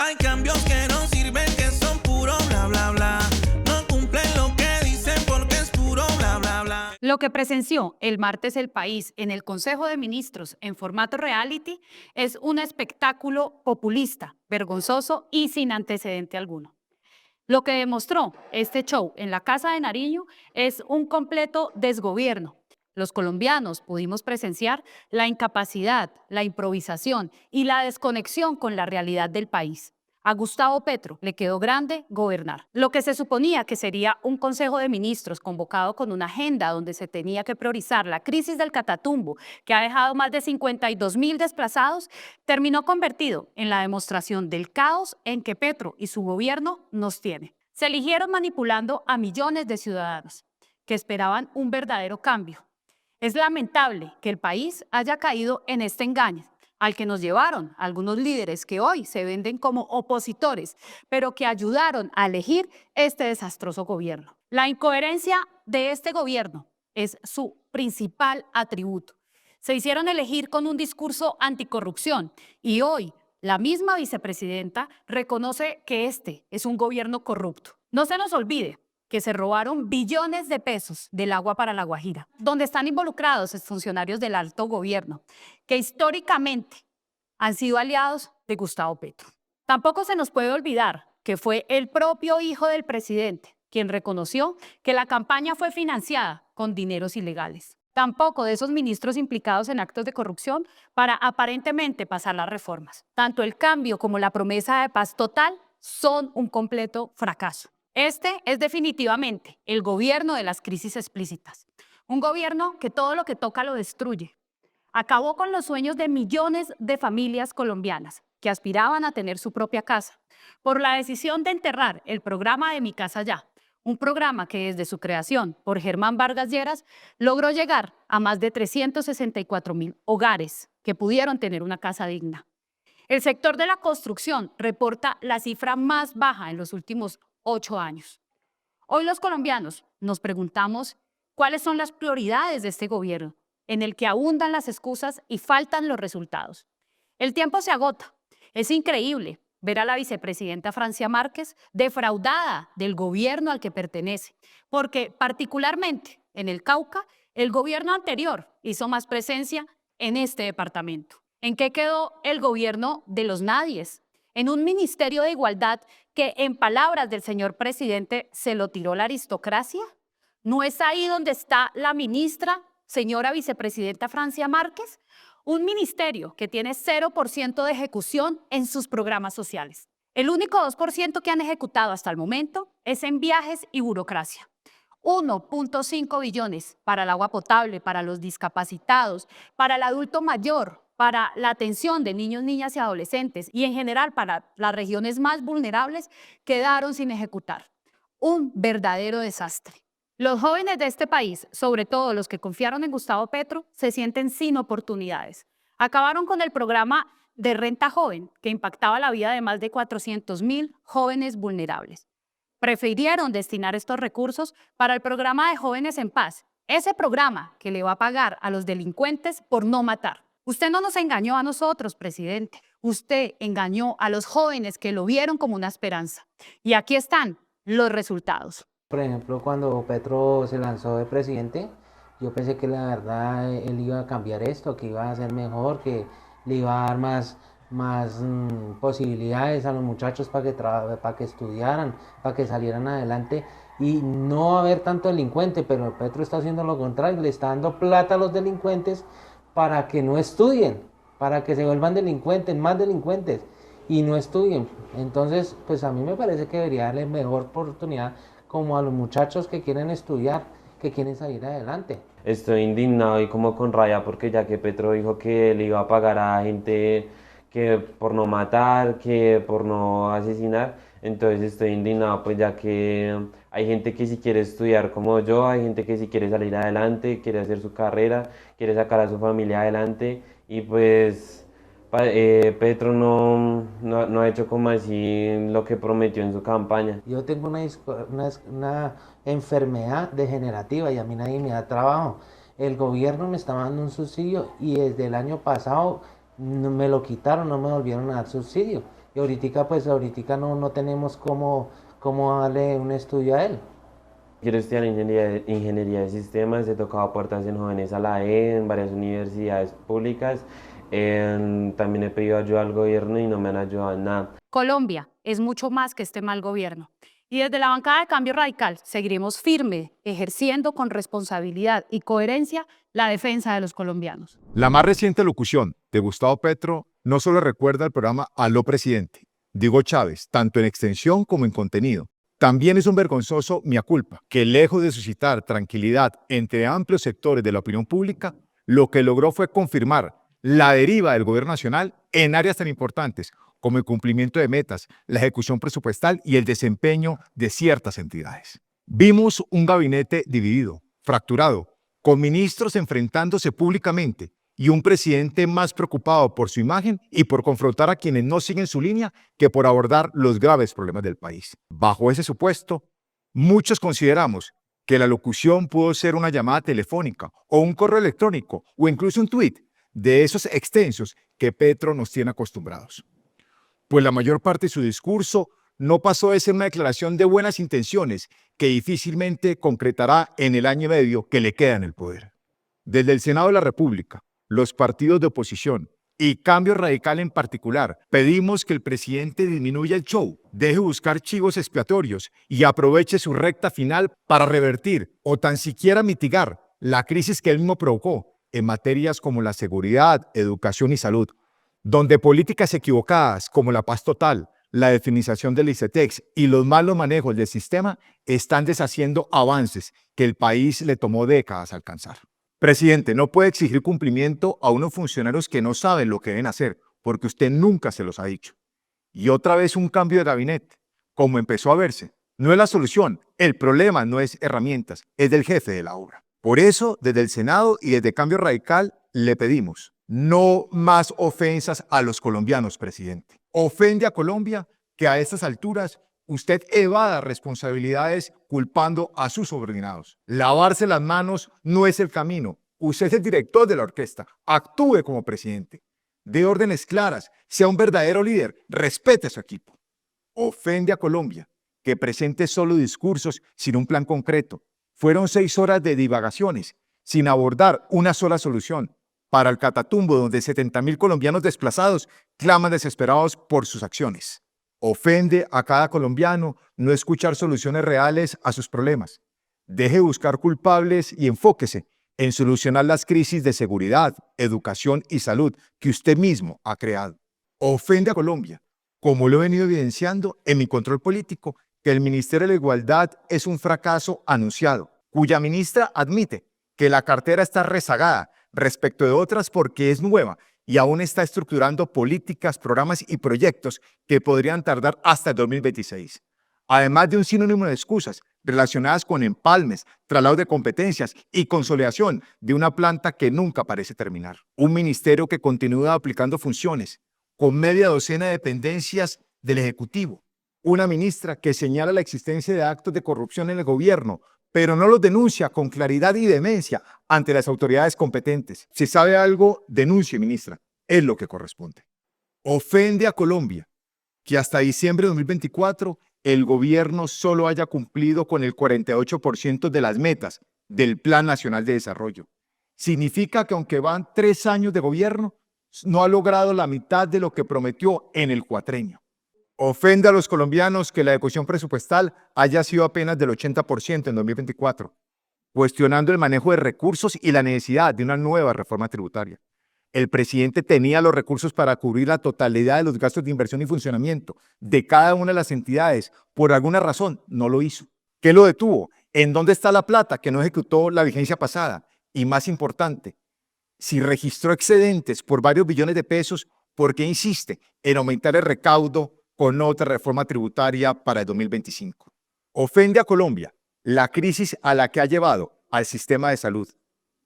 Hay cambios que no sirven, que son puro bla bla bla. No cumplen lo que dicen porque es puro bla bla bla. Lo que presenció el martes El País en el Consejo de Ministros en formato reality es un espectáculo populista, vergonzoso y sin antecedente alguno. Lo que demostró este show en la Casa de Nariño es un completo desgobierno. Los colombianos pudimos presenciar la incapacidad, la improvisación y la desconexión con la realidad del país. A Gustavo Petro le quedó grande gobernar. Lo que se suponía que sería un Consejo de Ministros convocado con una agenda donde se tenía que priorizar la crisis del Catatumbo, que ha dejado más de 52.000 desplazados, terminó convertido en la demostración del caos en que Petro y su gobierno nos tiene. Se eligieron manipulando a millones de ciudadanos que esperaban un verdadero cambio. Es lamentable que el país haya caído en este engaño al que nos llevaron algunos líderes que hoy se venden como opositores, pero que ayudaron a elegir este desastroso gobierno. La incoherencia de este gobierno es su principal atributo. Se hicieron elegir con un discurso anticorrupción y hoy la misma vicepresidenta reconoce que este es un gobierno corrupto. No se nos olvide que se robaron billones de pesos del agua para La Guajira, donde están involucrados funcionarios del alto gobierno, que históricamente han sido aliados de Gustavo Petro. Tampoco se nos puede olvidar que fue el propio hijo del presidente quien reconoció que la campaña fue financiada con dineros ilegales. Tampoco de esos ministros implicados en actos de corrupción para aparentemente pasar las reformas. Tanto el cambio como la promesa de paz total son un completo fracaso. Este es definitivamente el gobierno de las crisis explícitas. Un gobierno que todo lo que toca lo destruye. Acabó con los sueños de millones de familias colombianas que aspiraban a tener su propia casa por la decisión de enterrar el programa de Mi Casa Ya, un programa que desde su creación por Germán Vargas Lleras logró llegar a más de 364.000 hogares que pudieron tener una casa digna. El sector de la construcción reporta la cifra más baja en los últimos 8 años. Hoy los colombianos nos preguntamos cuáles son las prioridades de este gobierno, en el que abundan las excusas y faltan los resultados. El tiempo se agota. Es increíble ver a la vicepresidenta Francia Márquez defraudada del gobierno al que pertenece, porque particularmente en el Cauca, el gobierno anterior hizo más presencia en este departamento. ¿En qué quedó el gobierno de los nadies? En un ministerio de igualdad que, en palabras del señor presidente, se lo tiró la aristocracia. ¿No es ahí donde está la ministra, señora vicepresidenta Francia Márquez? Un ministerio que tiene 0% de ejecución en sus programas sociales. El único 2% que han ejecutado hasta el momento es en viajes y burocracia. 1.5 billones para el agua potable, para los discapacitados, para el adulto mayor, para la atención de niños, niñas y adolescentes y en general para las regiones más vulnerables quedaron sin ejecutar. Un verdadero desastre. Los jóvenes de este país, sobre todo los que confiaron en Gustavo Petro, se sienten sin oportunidades. Acabaron con el programa de renta joven que impactaba la vida de más de 400.000 jóvenes vulnerables. Prefirieron destinar estos recursos para el programa de Jóvenes en Paz, ese programa que le va a pagar a los delincuentes por no matar. Usted no nos engañó a nosotros, presidente. Usted engañó a los jóvenes que lo vieron como una esperanza. Y aquí están los resultados. Por ejemplo, cuando Petro se lanzó de presidente, yo pensé que la verdad él iba a cambiar esto, que iba a ser mejor, que le iba a dar más posibilidades a los muchachos para que estudiaran, para que salieran adelante y no haber tanto delincuente, pero Petro está haciendo lo contrario, le está dando plata a los delincuentes para que no estudien, para que se vuelvan delincuentes, más delincuentes y no estudien. Entonces, pues a mí me parece que debería darle mejor oportunidad como a los muchachos que quieren estudiar, que quieren salir adelante. Estoy indignado y como con rabia porque ya que Petro dijo que le iba a pagar a gente que por no matar, que por no asesinar, entonces estoy indignado pues ya que hay gente que si quiere estudiar como yo, hay gente que si quiere salir adelante, quiere hacer su carrera, quiere sacar a su familia adelante y pues Petro no ha hecho como así lo que prometió en su campaña. Yo tengo una enfermedad degenerativa y a mí nadie me da trabajo. El gobierno me está dando un subsidio y desde el año pasado me lo quitaron, no me volvieron a dar subsidio. y ahorita pues ahorita no tenemos cómo darle un estudio a él. Quiero estudiar ingeniería de sistemas, he tocado puertas en Jóvenes a la en varias universidades públicas. También he pedido ayuda al gobierno y no me han ayudado en nada. Colombia es mucho más que este mal gobierno. Y desde la bancada de Cambio Radical seguiremos firme, ejerciendo con responsabilidad y coherencia la defensa de los colombianos. La más reciente locución de Gustavo Petro no solo recuerda el programa Aló Presidente, de Hugo Chávez, tanto en extensión como en contenido. También es un vergonzoso mea culpa, que lejos de suscitar tranquilidad entre amplios sectores de la opinión pública, lo que logró fue confirmar la deriva del gobierno nacional en áreas tan importantes como el cumplimiento de metas, la ejecución presupuestal y el desempeño de ciertas entidades. Vimos un gabinete dividido, fracturado, con ministros enfrentándose públicamente y un presidente más preocupado por su imagen y por confrontar a quienes no siguen su línea que por abordar los graves problemas del país. Bajo ese supuesto, muchos consideramos que la locución pudo ser una llamada telefónica o un correo electrónico o incluso un tuit de esos extensos que Petro nos tiene acostumbrados. Pues la mayor parte de su discurso no pasó de ser una declaración de buenas intenciones que difícilmente concretará en el año y medio que le queda en el poder. Desde el Senado de la República, los partidos de oposición y Cambio Radical en particular, pedimos que el presidente disminuya el show, deje buscar chivos expiatorios y aproveche su recta final para revertir o tan siquiera mitigar la crisis que él mismo provocó en materias como la seguridad, educación y salud, donde políticas equivocadas como la paz total, la definición del ICETEX y los malos manejos del sistema están deshaciendo avances que el país le tomó décadas alcanzar. Presidente, no puede exigir cumplimiento a unos funcionarios que no saben lo que deben hacer, porque usted nunca se los ha dicho. Y otra vez un cambio de gabinete, como empezó a verse. No es la solución, el problema no es herramientas, es del jefe de la obra. Por eso, desde el Senado y desde Cambio Radical, le pedimos no más ofensas a los colombianos, presidente. Ofende a Colombia que a estas alturas usted evada responsabilidades culpando a sus subordinados. Lavarse las manos no es el camino. Usted es el director de la orquesta. Actúe como presidente. Dé órdenes claras. Sea un verdadero líder. Respete a su equipo. Ofende a Colombia que presente solo discursos sin un plan concreto. Fueron 6 horas de divagaciones sin abordar una sola solución para el Catatumbo, donde 70.000 colombianos desplazados claman desesperados por sus acciones. Ofende a cada colombiano no escuchar soluciones reales a sus problemas. Deje de buscar culpables y enfóquese en solucionar las crisis de seguridad, educación y salud que usted mismo ha creado. Ofende a Colombia, como lo he venido evidenciando en mi control político, que el Ministerio de la Igualdad es un fracaso anunciado, cuya ministra admite que la cartera está rezagada respecto de otras porque es nueva y aún está estructurando políticas, programas y proyectos que podrían tardar hasta el 2026. Además de un sinónimo de excusas relacionadas con empalmes, traslados de competencias y consolidación de una planta que nunca parece terminar. Un ministerio que continúa aplicando funciones con media docena de dependencias del Ejecutivo. Una ministra que señala la existencia de actos de corrupción en el gobierno, pero no los denuncia con claridad y vehemencia ante las autoridades competentes. Si sabe algo, denuncie, ministra. Es lo que corresponde. Ofende a Colombia que hasta diciembre de 2024 el gobierno solo haya cumplido con el 48% de las metas del Plan Nacional de Desarrollo. Significa que aunque van 3 años de gobierno, no ha logrado la mitad de lo que prometió en el cuatrenio. Ofende a los colombianos que la ejecución presupuestal haya sido apenas del 80% en 2024, cuestionando el manejo de recursos y la necesidad de una nueva reforma tributaria. El presidente tenía los recursos para cubrir la totalidad de los gastos de inversión y funcionamiento de cada una de las entidades. Por alguna razón, no lo hizo. ¿Qué lo detuvo? ¿En dónde está la plata que no ejecutó la vigencia pasada? Y más importante, si registró excedentes por varios billones de pesos, ¿por qué insiste en aumentar el recaudo con otra reforma tributaria para el 2025? Ofende a Colombia la crisis a la que ha llevado al sistema de salud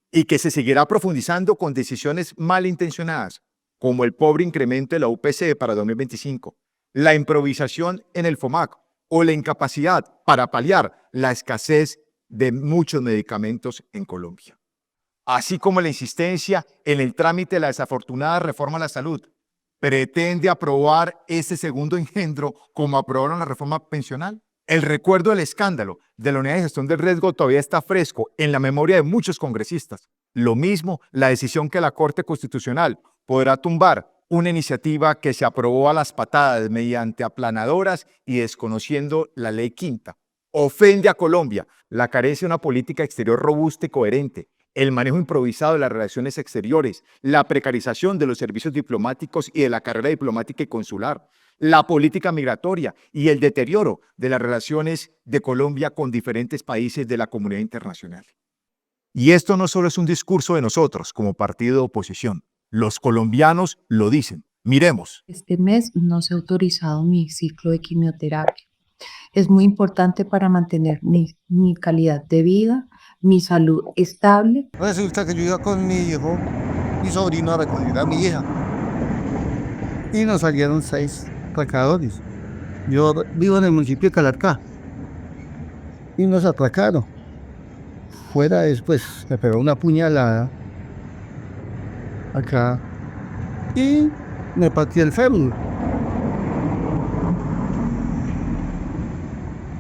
y que se seguirá profundizando con decisiones malintencionadas, como el pobre incremento de la UPC para 2025, la improvisación en el FOMAC o la incapacidad para paliar la escasez de muchos medicamentos en Colombia. Así como la insistencia en el trámite de la desafortunada reforma a la salud, ¿Pretende aprobar ese segundo engendro como aprobaron la reforma pensional? El recuerdo del escándalo de la Unidad de Gestión del Riesgo todavía está fresco en la memoria de muchos congresistas. Lo mismo la decisión que la Corte Constitucional podrá tumbar una iniciativa que se aprobó a las patadas mediante aplanadoras y desconociendo la ley quinta. Ofende a Colombia la carencia de una política exterior robusta y coherente, el manejo improvisado de las relaciones exteriores, la precarización de los servicios diplomáticos y de la carrera diplomática y consular, la política migratoria y el deterioro de las relaciones de Colombia con diferentes países de la comunidad internacional. Y esto no solo es un discurso de nosotros como partido de oposición. Los colombianos lo dicen. Miremos. Este mes no se ha autorizado mi ciclo de quimioterapia. Es muy importante para mantener mi calidad de vida, mi salud estable. Resulta que yo iba con mi hijo, mi sobrino, a recoger a mi hija. Y nos salieron 6 atracadores. Yo vivo en el municipio de Calarcá. Y nos atracaron. Fuera después me pegó una puñalada acá y me partí el fémur.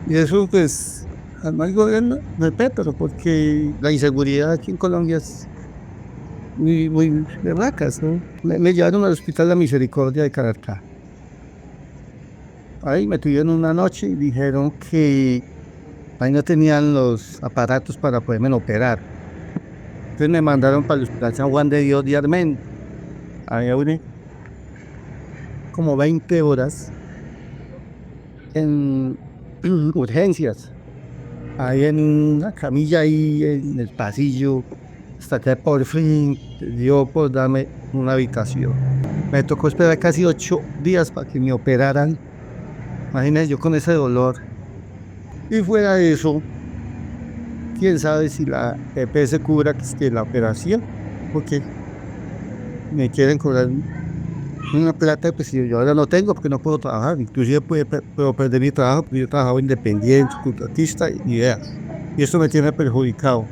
Y eso pues al gobierno de Petro, porque la inseguridad aquí en Colombia es muy de vacas, ¿no? Me llevaron al Hospital La Misericordia de Calarcá. Ahí me tuvieron una noche y dijeron que ahí no tenían los aparatos para poderme operar. Entonces me mandaron para el Hospital San Juan de Dios de Armenia. Ahí duré como 20 horas en urgencias. Ahí en una camilla ahí en el pasillo, hasta que por fin dio por darme una habitación. Me tocó esperar casi 8 días para que me operaran. Imagínense yo con ese dolor. Y fuera de eso, quién sabe si la EPS cubra que la operación, porque me quieren cobrar una plata, pues yo ahora no tengo porque no puedo trabajar. Inclusive puedo perder mi trabajo porque yo trabajaba independiente, contratista, ni idea. Y esto me tiene perjudicado.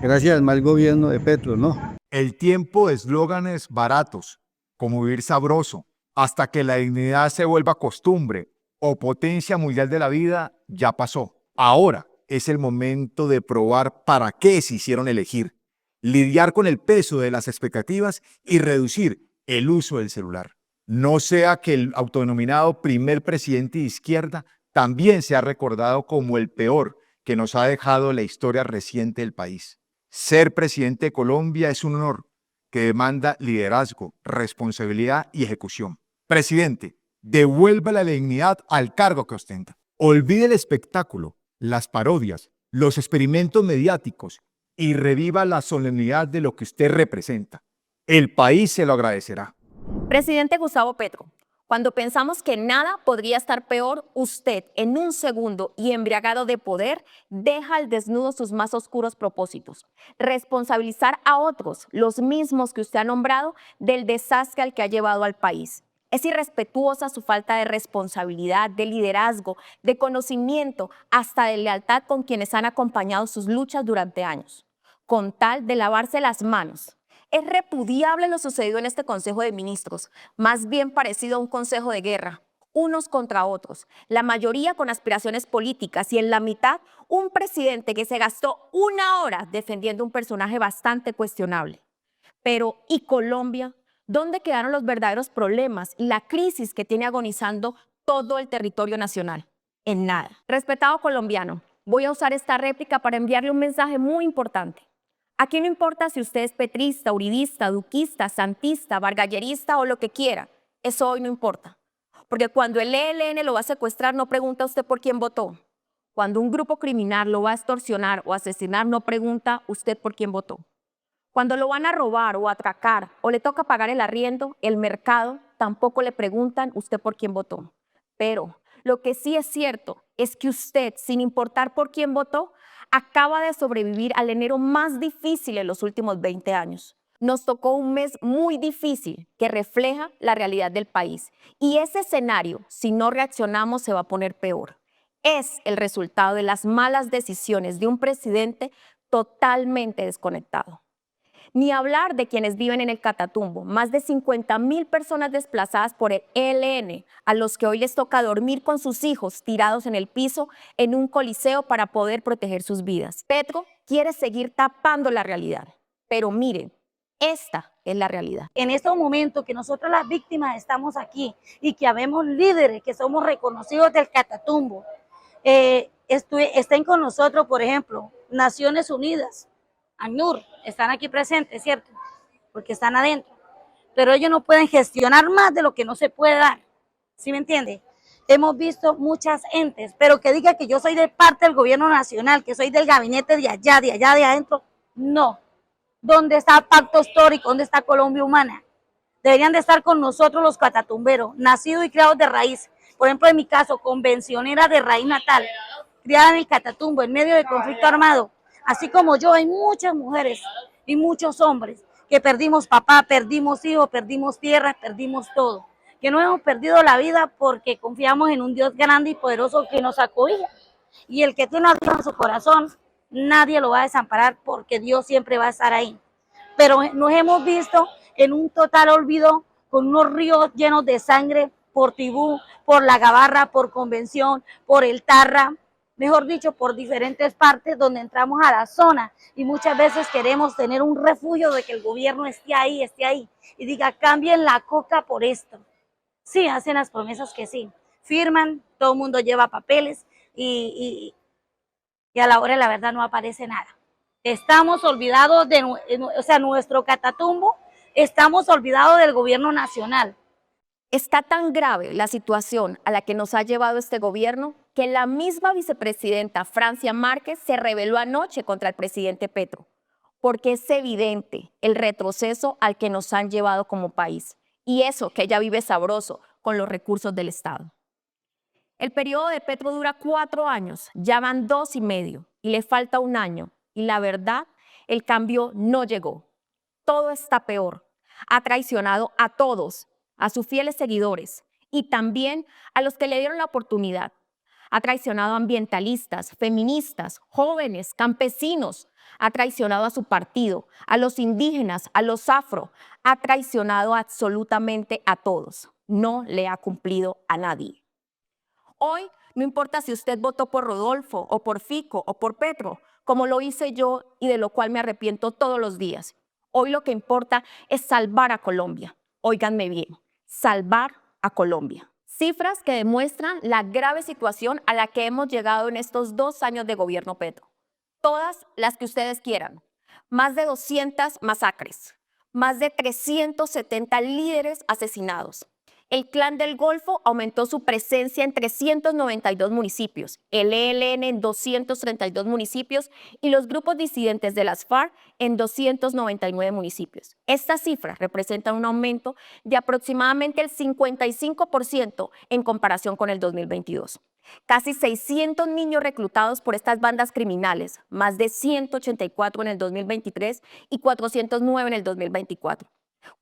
Gracias al mal gobierno de Petro, ¿no? El tiempo de eslóganes baratos, como vivir sabroso, hasta que la dignidad se vuelva costumbre o potencia mundial de la vida, ya pasó. Ahora es el momento de probar para qué se hicieron elegir, lidiar con el peso de las expectativas y reducir el uso del celular. No sea que el autodenominado primer presidente de izquierda también sea recordado como el peor que nos ha dejado la historia reciente del país. Ser presidente de Colombia es un honor que demanda liderazgo, responsabilidad y ejecución. Presidente, devuelva la dignidad al cargo que ostenta. Olvide el espectáculo, las parodias, los experimentos mediáticos y reviva la solemnidad de lo que usted representa. El país se lo agradecerá. Presidente Gustavo Petro, cuando pensamos que nada podría estar peor, usted, en un segundo y embriagado de poder, deja al desnudo sus más oscuros propósitos. Responsabilizar a otros, los mismos que usted ha nombrado, del desastre al que ha llevado al país. Es irrespetuosa su falta de responsabilidad, de liderazgo, de conocimiento, hasta de lealtad con quienes han acompañado sus luchas durante años, con tal de lavarse las manos. Es repudiable lo sucedido en este Consejo de Ministros, más bien parecido a un consejo de guerra, unos contra otros, la mayoría con aspiraciones políticas y en la mitad un presidente que se gastó 1 hora defendiendo un personaje bastante cuestionable. Pero, ¿y Colombia? ¿Dónde quedaron los verdaderos problemas y la crisis que tiene agonizando todo el territorio nacional? En nada. Respetado colombiano, voy a usar esta réplica para enviarle un mensaje muy importante. Aquí no importa si usted es petrista, uribista, duquista, santista, vargallerista o lo que quiera. Eso hoy no importa. Porque cuando el ELN lo va a secuestrar, no pregunta usted por quién votó. Cuando un grupo criminal lo va a extorsionar o asesinar, no pregunta usted por quién votó. Cuando lo van a robar o atracar o le toca pagar el arriendo, el mercado, tampoco le preguntan usted por quién votó. Pero lo que sí es cierto es que usted, sin importar por quién votó, acaba de sobrevivir al enero más difícil en los últimos 20 años. Nos tocó un mes muy difícil que refleja la realidad del país. Y ese escenario, si no reaccionamos, se va a poner peor. Es el resultado de las malas decisiones de un presidente totalmente desconectado. Ni hablar de quienes viven en el Catatumbo, más de 50.000 personas desplazadas por el ELN, a los que hoy les toca dormir con sus hijos tirados en el piso en un coliseo para poder proteger sus vidas. Petro quiere seguir tapando la realidad, pero miren, esta es la realidad. En estos momentos que nosotros las víctimas estamos aquí y que habemos líderes que somos reconocidos del Catatumbo, estén con nosotros, por ejemplo, Naciones Unidas, ACNUR, están aquí presentes, ¿cierto? Porque están adentro. Pero ellos no pueden gestionar más de lo que no se puede dar, ¿sí me entiende? Hemos visto muchas entes, pero que diga que yo soy de parte del gobierno nacional, que soy del gabinete de allá, de adentro, no. ¿Dónde está el pacto histórico? ¿Dónde está Colombia Humana? Deberían de estar con nosotros los catatumberos, nacidos y criados de raíz. Por ejemplo, en mi caso, convencionera de raíz natal, criada en el Catatumbo, en medio de conflicto armado. Así como yo, hay muchas mujeres y muchos hombres que perdimos papá, perdimos hijos, perdimos tierras, perdimos todo. Que no hemos perdido la vida porque confiamos en un Dios grande y poderoso que nos acobija. Y el que tiene a Dios en su corazón, nadie lo va a desamparar porque Dios siempre va a estar ahí. Pero nos hemos visto en un total olvido, con unos ríos llenos de sangre por Tibú, por La Gabarra, por Convención, por El Tarra, mejor dicho, por diferentes partes donde entramos a la zona y muchas veces queremos tener un refugio de que el gobierno esté ahí y diga, cambien la coca por esto. Sí, hacen las promesas que sí, firman, todo el mundo lleva papeles y a la hora de la verdad no aparece nada. Estamos olvidados nuestro Catatumbo, estamos olvidados del gobierno nacional. Está tan grave la situación a la que nos ha llevado este gobierno que la misma vicepresidenta Francia Márquez se rebeló anoche contra el presidente Petro, porque es evidente el retroceso al que nos han llevado como país, y eso que ella vive sabroso con los recursos del Estado. El periodo de Petro dura 4 años, ya van 2 y medio, y le falta 1 año, y la verdad, el cambio no llegó. Todo está peor. Ha traicionado a todos, a sus fieles seguidores y también a los que le dieron la oportunidad. Ha traicionado a ambientalistas, feministas, jóvenes, campesinos. Ha traicionado a su partido, a los indígenas, a los afro. Ha traicionado absolutamente a todos. No le ha cumplido a nadie. Hoy no importa si usted votó por Rodolfo o por Fico o por Petro, como lo hice yo y de lo cual me arrepiento todos los días. Hoy lo que importa es salvar a Colombia. Óiganme bien, salvar a Colombia. Cifras que demuestran la grave situación a la que hemos llegado en estos 2 años de gobierno Petro. Todas las que ustedes quieran. Más de 200 masacres, más de 370 líderes asesinados. El Clan del Golfo aumentó su presencia en 392 municipios, el ELN en 232 municipios y los grupos disidentes de las FARC en 299 municipios. Estas cifras representan un aumento de aproximadamente el 55% en comparación con el 2022. Casi 600 niños reclutados por estas bandas criminales, más de 184 en el 2023 y 409 en el 2024.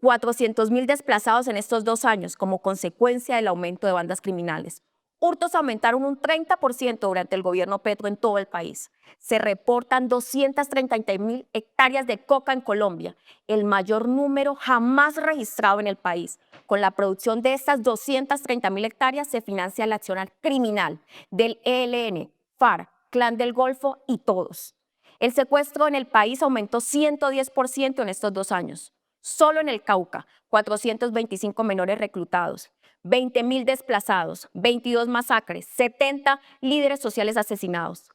400.000 desplazados en estos 2 años como consecuencia del aumento de bandas criminales. Hurtos aumentaron un 30% durante el gobierno Petro en todo el país. Se reportan 230.000 hectáreas de coca en Colombia, el mayor número jamás registrado en el país. Con la producción de estas 230.000 hectáreas se financia el accionar criminal del ELN, FARC, Clan del Golfo y todos. El secuestro en el país aumentó 110% en estos 2 años. Solo en el Cauca, 425 menores reclutados, 20.000 desplazados, 22 masacres, 70 líderes sociales asesinados.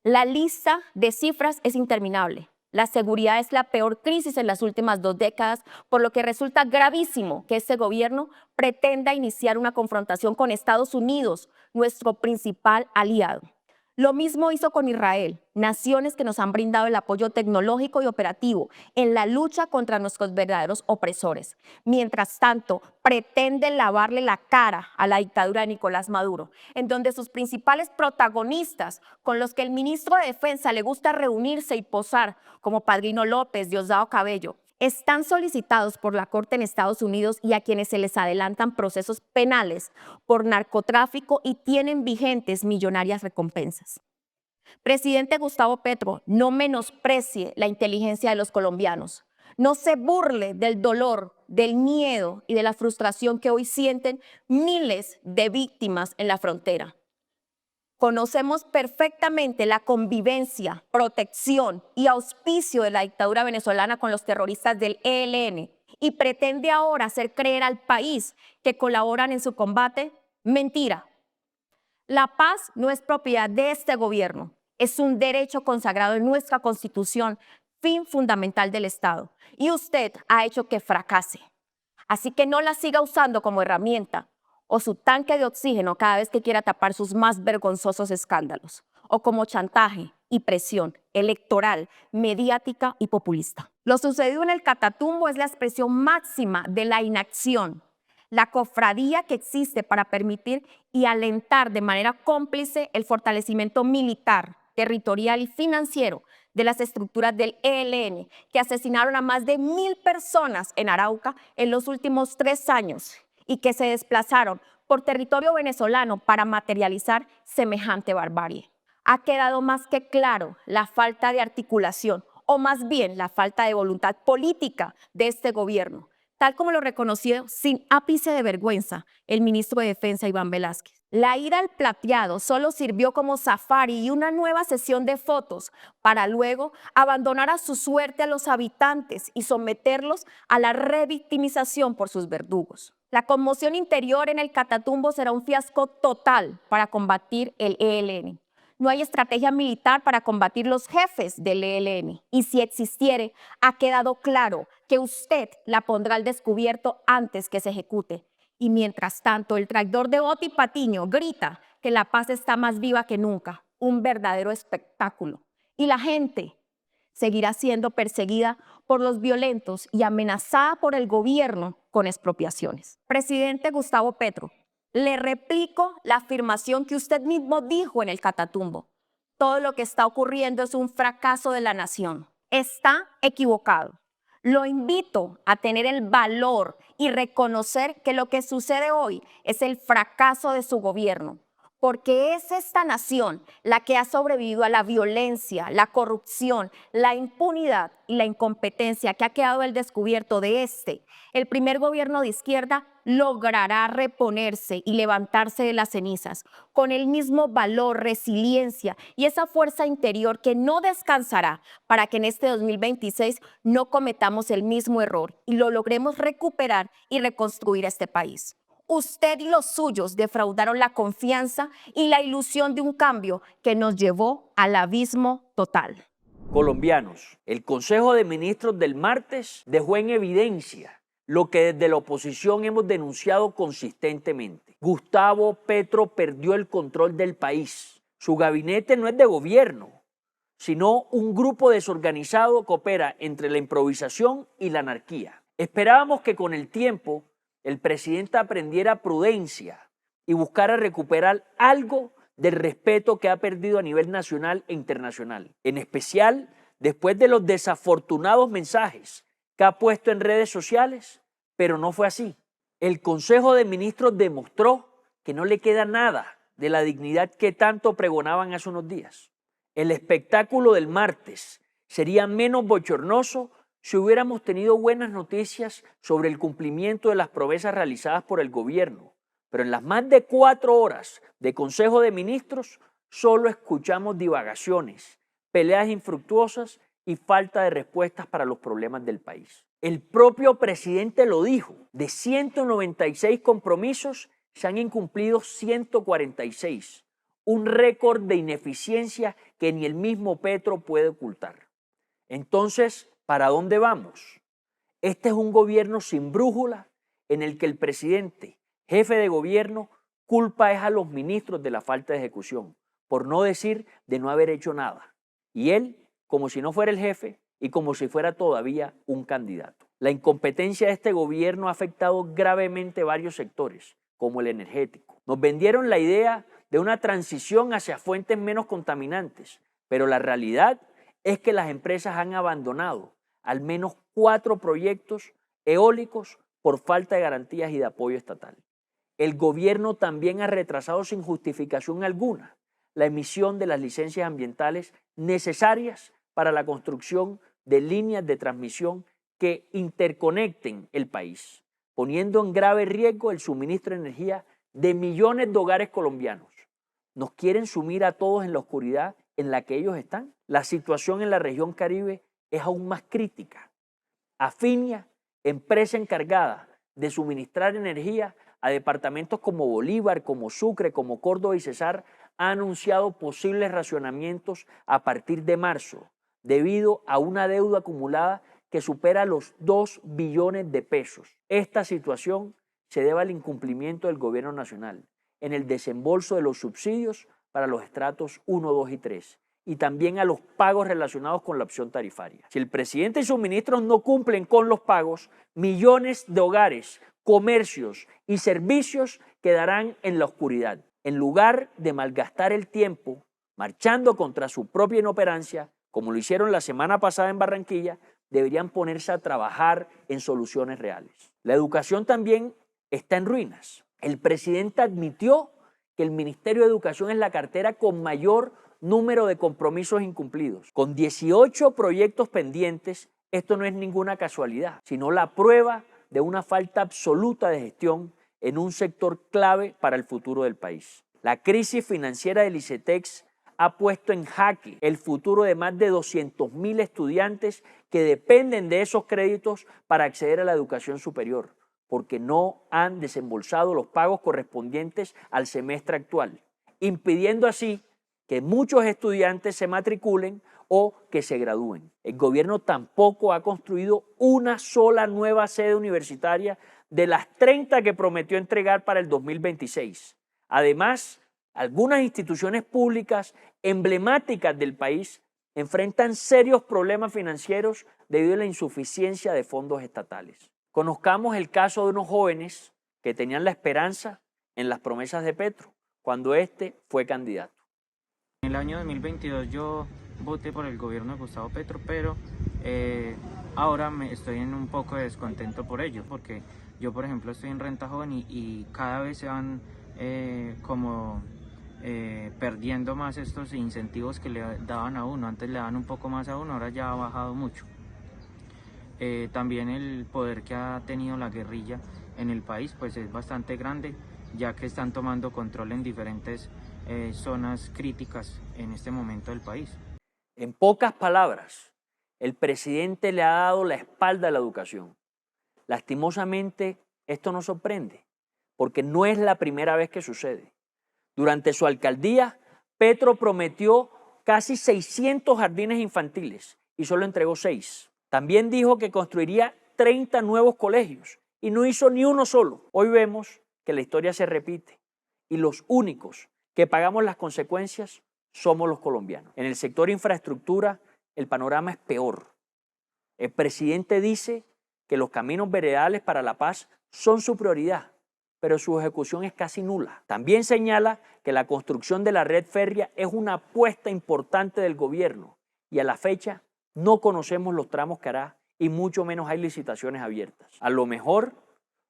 La lista de cifras es interminable. La seguridad es la peor crisis en las últimas 2 décadas, por lo que resulta gravísimo que este gobierno pretenda iniciar una confrontación con Estados Unidos, nuestro principal aliado. Lo mismo hizo con Israel, naciones que nos han brindado el apoyo tecnológico y operativo en la lucha contra nuestros verdaderos opresores. Mientras tanto, pretenden lavarle la cara a la dictadura de Nicolás Maduro, en donde sus principales protagonistas, con los que el ministro de Defensa le gusta reunirse y posar, como Padrino López, Diosdado Cabello, están solicitados por la Corte en Estados Unidos y a quienes se les adelantan procesos penales por narcotráfico y tienen vigentes millonarias recompensas. Presidente Gustavo Petro, no menosprecie la inteligencia de los colombianos. No se burle del dolor, del miedo y de la frustración que hoy sienten miles de víctimas en la frontera. Conocemos perfectamente la convivencia, protección y auspicio de la dictadura venezolana con los terroristas del ELN y pretende ahora hacer creer al país que colaboran en su combate. Mentira. La paz no es propiedad de este gobierno, es un derecho consagrado en nuestra Constitución, fin fundamental del Estado, y usted ha hecho que fracase. Así que no la siga usando como herramienta o su tanque de oxígeno cada vez que quiera tapar sus más vergonzosos escándalos, o como chantaje y presión electoral, mediática y populista. Lo sucedido en el Catatumbo es la expresión máxima de la inacción, la cofradía que existe para permitir y alentar de manera cómplice el fortalecimiento militar, territorial y financiero de las estructuras del ELN, que asesinaron a más de 1.000 personas en Arauca en los últimos 3 años y que se desplazaron por territorio venezolano para materializar semejante barbarie. Ha quedado más que claro la falta de articulación, o más bien la falta de voluntad política de este gobierno, tal como lo reconoció sin ápice de vergüenza el ministro de Defensa Iván Velásquez. La ida al plateado solo sirvió como safari y una nueva sesión de fotos para luego abandonar a su suerte a los habitantes y someterlos a la revictimización por sus verdugos. La conmoción interior en el Catatumbo será un fiasco total para combatir el ELN. No hay estrategia militar para combatir los jefes del ELN. Y si existiere, ha quedado claro que usted la pondrá al descubierto antes que se ejecute. Y mientras tanto, el traidor de Oti Patiño grita que la paz está más viva que nunca. Un verdadero espectáculo. Y la gente seguirá siendo perseguida por los violentos y amenazada por el gobierno con expropiaciones. Presidente Gustavo Petro, le replico la afirmación que usted mismo dijo en el Catatumbo. Todo lo que está ocurriendo es un fracaso de la nación. Está equivocado. Lo invito a tener el valor y reconocer que lo que sucede hoy es el fracaso de su gobierno, porque es esta nación la que ha sobrevivido a la violencia, la corrupción, la impunidad y la incompetencia que ha quedado al descubierto de el primer gobierno de izquierda logrará reponerse y levantarse de las cenizas con el mismo valor, resiliencia y esa fuerza interior que no descansará para que en este 2026 no cometamos el mismo error y lo logremos recuperar y reconstruir este país. Usted y los suyos defraudaron la confianza y la ilusión de un cambio que nos llevó al abismo total. Colombianos, el Consejo de Ministros del martes dejó en evidencia lo que desde la oposición hemos denunciado consistentemente. Gustavo Petro perdió el control del país. Su gabinete no es de gobierno, sino un grupo desorganizado que opera entre la improvisación y la anarquía. Esperábamos que con el tiempo el presidente aprendiera prudencia y buscara recuperar algo del respeto que ha perdido a nivel nacional e internacional, en especial después de los desafortunados mensajes que ha puesto en redes sociales, pero no fue así. El Consejo de Ministros demostró que no le queda nada de la dignidad que tanto pregonaban hace unos días. El espectáculo del martes sería menos bochornoso si hubiéramos tenido buenas noticias sobre el cumplimiento de las promesas realizadas por el gobierno, pero en las más de 4 horas de Consejo de Ministros solo escuchamos divagaciones, peleas infructuosas y falta de respuestas para los problemas del país. El propio presidente lo dijo, de 196 compromisos se han incumplido 146, un récord de ineficiencia que ni el mismo Petro puede ocultar. Entonces, ¿para dónde vamos? Este es un gobierno sin brújula en el que el presidente, jefe de gobierno, culpa es a los ministros de la falta de ejecución, por no decir de no haber hecho nada. Y él, como si no fuera el jefe y como si fuera todavía un candidato. La incompetencia de este gobierno ha afectado gravemente varios sectores, como el energético. Nos vendieron la idea de una transición hacia fuentes menos contaminantes, pero la realidad es que las empresas han abandonado al menos 4 proyectos eólicos por falta de garantías y de apoyo estatal. El gobierno también ha retrasado sin justificación alguna la emisión de las licencias ambientales necesarias para la construcción de líneas de transmisión que interconecten el país, poniendo en grave riesgo el suministro de energía de millones de hogares colombianos. ¿Nos quieren sumir a todos en la oscuridad en la que ellos están? La situación en la región Caribe es aún más crítica. Afinia, empresa encargada de suministrar energía a departamentos como Bolívar, como Sucre, como Córdoba y Cesar, ha anunciado posibles racionamientos a partir de marzo, debido a una deuda acumulada que supera los 2 billones de pesos. Esta situación se debe al incumplimiento del gobierno nacional en el desembolso de los subsidios para los estratos 1, 2 y 3 y también a los pagos relacionados con la opción tarifaria. Si el presidente y sus ministros no cumplen con los pagos, millones de hogares, comercios y servicios quedarán en la oscuridad. En lugar de malgastar el tiempo marchando contra su propia inoperancia, como lo hicieron la semana pasada en Barranquilla, deberían ponerse a trabajar en soluciones reales. La educación también está en ruinas. El presidente admitió que el Ministerio de Educación es la cartera con mayor número de compromisos incumplidos. Con 18 proyectos pendientes, esto no es ninguna casualidad, sino la prueba de una falta absoluta de gestión en un sector clave para el futuro del país. La crisis financiera del ICETEX ha puesto en jaque el futuro de más de 200.000 estudiantes que dependen de esos créditos para acceder a la educación superior, porque no han desembolsado los pagos correspondientes al semestre actual, impidiendo así que muchos estudiantes se matriculen o que se gradúen. El gobierno tampoco ha construido una sola nueva sede universitaria de las 30 que prometió entregar para el 2026. Además, algunas instituciones públicas emblemáticas del país enfrentan serios problemas financieros debido a la insuficiencia de fondos estatales. Conozcamos el caso de unos jóvenes que tenían la esperanza en las promesas de Petro cuando este fue candidato. En el año 2022 yo voté por el gobierno de Gustavo Petro, pero ahora estoy en un poco de descontento por ello, porque yo, por ejemplo, estoy en renta joven y cada vez se van perdiendo más estos incentivos que le daban a uno. Antes le daban un poco más a uno, ahora ya ha bajado mucho. También el poder que ha tenido la guerrilla en el país pues es bastante grande, ya que están tomando control en diferentes zonas críticas en este momento del país. En pocas palabras, el presidente le ha dado la espalda a la educación. Lastimosamente, esto no sorprende, porque no es la primera vez que sucede. Durante su alcaldía, Petro prometió casi 600 jardines infantiles y solo entregó 6. También dijo que construiría 30 nuevos colegios y no hizo ni uno solo. Hoy vemos que la historia se repite y los únicos que pagamos las consecuencias somos los colombianos. En el sector infraestructura, el panorama es peor. El presidente dice que los caminos veredales para la paz son su prioridad, pero su ejecución es casi nula. También señala que la construcción de la red férrea es una apuesta importante del gobierno y a la fecha no conocemos los tramos que hará y mucho menos hay licitaciones abiertas. A lo mejor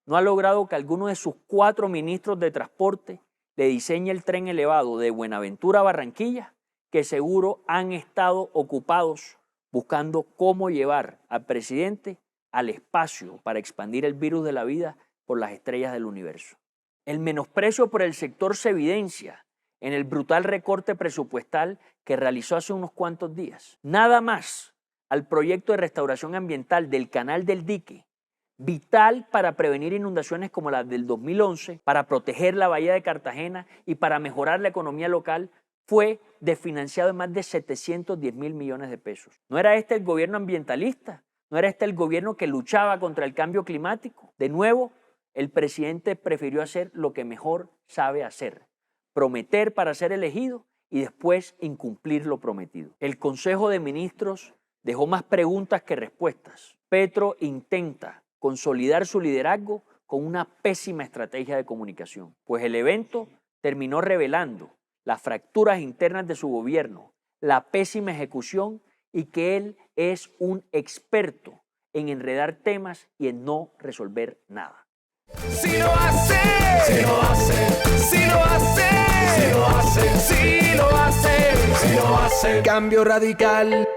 no ha logrado que alguno de sus 4 ministros de transporte le diseñe el tren elevado de Buenaventura a Barranquilla, que seguro han estado ocupados buscando cómo llevar al presidente al espacio para expandir el virus de la vida por las estrellas del universo. El menosprecio por el sector se evidencia en el brutal recorte presupuestal que realizó hace unos cuantos días. Nada más al proyecto de restauración ambiental del Canal del Dique, vital para prevenir inundaciones como las del 2011, para proteger la bahía de Cartagena y para mejorar la economía local, fue desfinanciado en más de 710.000 millones de pesos. ¿No era este el gobierno ambientalista? ¿No era este el gobierno que luchaba contra el cambio climático? De nuevo, el presidente prefirió hacer lo que mejor sabe hacer: prometer para ser elegido y después incumplir lo prometido. El Consejo de Ministros dejó más preguntas que respuestas. Petro intenta consolidar su liderazgo con una pésima estrategia de comunicación, pues el evento terminó revelando las fracturas internas de su gobierno, la pésima ejecución y que él es un experto en enredar temas y en no resolver nada. Si lo hace, si lo hace, si lo hace, si lo hace, si lo hace, si lo hace. Cambio radical.